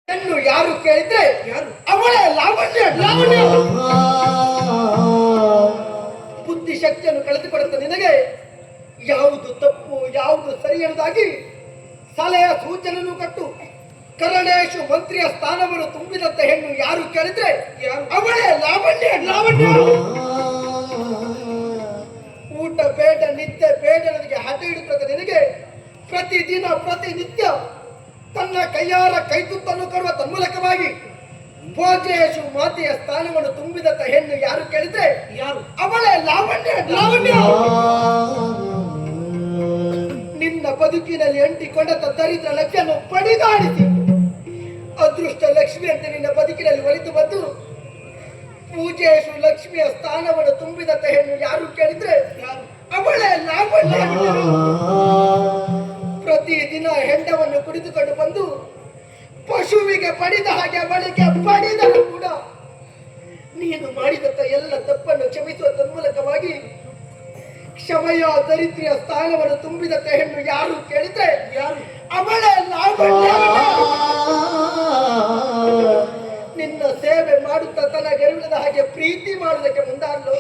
ಹೆಣ್ಣು ಯಾರು ಕೇಳಿದ್ರೆ ಯಾರು? ಅವಳೇ ಲಾವಣ್ಯ. ಲಾವಣ್ಯ ಬುದ್ಧಿ ಶಕ್ತಿಯನ್ನು ಕಳೆದುಕೊಳ್ಳುತ್ತ ನಿನಗೆ ಯಾವುದು ತಪ್ಪು ಯಾವುದು ಸರಿ ಎಂಬುದಾಗಿ ಸಲಹೆಯ ಸೂಚನೆಯನ್ನು ಕೊಟ್ಟು ಕರಣೇಶು ಮಂತ್ರಿಯ ಸ್ಥಾನವನ್ನು ತುಂಬಿದಂತ ಹೆಣ್ಣು ಯಾರು ಕೇಳಿದ್ರೆ ಯಾರು? ಅವಳೇ ಲಾವಣ್ಯ. ಲಾವಣ್ಯ ಊಟ ಬೇಡ ನಿದ್ದೆ ಬೇಡ ನನಗೆ ಹಠ ಹಿಡಿತದ ನಿನಗೆ ಪ್ರತಿದಿನ ಪ್ರತಿನಿತ್ಯ ತನ್ನ ಕೈಯಾರ ಕೈತುತ್ತನ್ನು ಕೊಡುವ ತನ್ಮೂಲಕವಾಗಿ ಭೋಜೇಶು ಮಾತೆಯ ಸ್ಥಾನವನ್ನು ತುಂಬಿದಂತ ಹೆಣ್ಣು ಯಾರು ಕೇಳಿದ್ರೆ ಯಾರು? ಅವಳೇ ಲಾವಣ್ಯ. ಲಾವಣ್ಯ ನಿನ್ನ ಬದುಕಿನಲ್ಲಿ ಅಂಟಿಕೊಂಡಂತ ದರಿದ್ರ ಲಕ್ಷ್ಮಿಯನ್ನು ಪಡಿದಾಡಿಸಿ ಅದೃಷ್ಟ ಲಕ್ಷ್ಮಿ ಅಂತ ನಿನ್ನ ಬದುಕಿನಲ್ಲಿ ಒಲಿದು ಬಂದು ಪೂಜೇಶು ಲಕ್ಷ್ಮಿಯ ಸ್ಥಾನವನ್ನು ತುಂಬಿದಂತ ಹೆಣ್ಣು ಯಾರು ಕೇಳಿದ್ರೆ ಯಾರು? ಅವಳೇ ಲಾವಣ್ಯ. ಪ್ರತಿದಿನ ಹೆಂಡವನ್ನು ಕುಡಿದುಕೊಂಡು ಬಂದು ಪಶುವಿಗೆ ಪಡಿದ ಹಾಗೆ ಅವಳಿಗೆ ಪಡಿದರೂ ಕೂಡ ನೀನು ಮಾಡಿದಂತ ಎಲ್ಲ ತಪ್ಪನ್ನು ಕ್ಷಮಿಸುವ ತನ್ಮೂಲಕವಾಗಿ ಕ್ಷಮೆಯ ದರಿದ್ರಿಯ ಸ್ಥಾನವನ್ನು ತುಂಬಿದಂತ ಹೆಣ್ಣು ಯಾರು ಕೇಳಿದ್ರೆ ಯಾರು? ಅವಳೇ ಲಾವಣ್ಯ. ನಿನ್ನ ಸೇವೆ ಮಾಡುತ್ತಾ ತನ್ನ ಗೆರುವಿದ ಹಾಗೆ ಪ್ರೀತಿ ಮಾಡುವುದಕ್ಕೆ ಮುಂದಾದ್ಲು.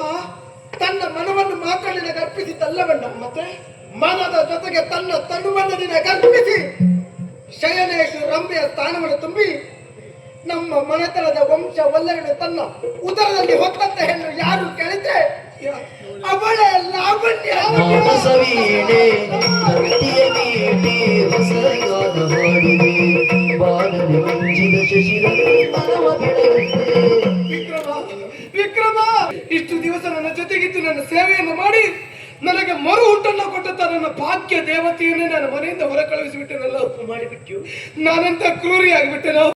ತನ್ನ ಮನವನ್ನು ಮಾತ್ರ ನಿನಗೆ ಅರ್ಪಿಸಿದ್ದಲ್ಲವಣ್ಣ, ಮತ್ತೆ ಮನದ ಜೊತೆಗೆ ತನ್ನ ತನುವನ್ನು ನಿನಗೆ ಅರ್ಪಿಸಿ ಶಯನೇಶು ರಂಭೆಯ ಸ್ಥಾನವನ್ನು ತುಂಬಿ ನಮ್ಮ ಮನೆತನದ ವಂಶ ವಲ್ಲರನ್ನು ತನ್ನ ಉದರದಲ್ಲಿ ಹೊತ್ತಂತ ಹೆಣ್ಣು ಯಾರು ಕೇಳಿದ್ರೆ ಅವಳೇ ಲಾವಣ್ಯ. ಸವೀಣೆ ಭಕ್ತಿಯ ಮೀಟೆ ಹೊಸಗಾನ ಮಾಡಿದೆ ಬಾನಲಿ ಮಂಜಿದ ಶಶಿರ ಮನವ ಬೆಳೆಯುತ್ತೆ. ವಿಕ್ರಮ ಇಷ್ಟು ದಿವಸ ನನ್ನ ಜೊತೆಗಿದ್ದು ನನ್ನ ಸೇವೆಯನ್ನು ಮಾಡಿ ನನಗೆ ಮರು ಹುಟ್ಟನ್ನು ಕೊಟ್ಟಂತ ನನ್ನ ಭಾಗ್ಯ ದೇವತೆಯನ್ನೇ ನನ್ನ ಮನೆಯಿಂದ ಹೊರ ಕಳುಹಿಸಿಬಿಟ್ಟೆನಲ್ಲ. ಮಾಡಿಬಿಟ್ಟು ನಾನಂತ ಕ್ರೂರಿಯಾಗಿಬಿಟ್ಟೆನೋ.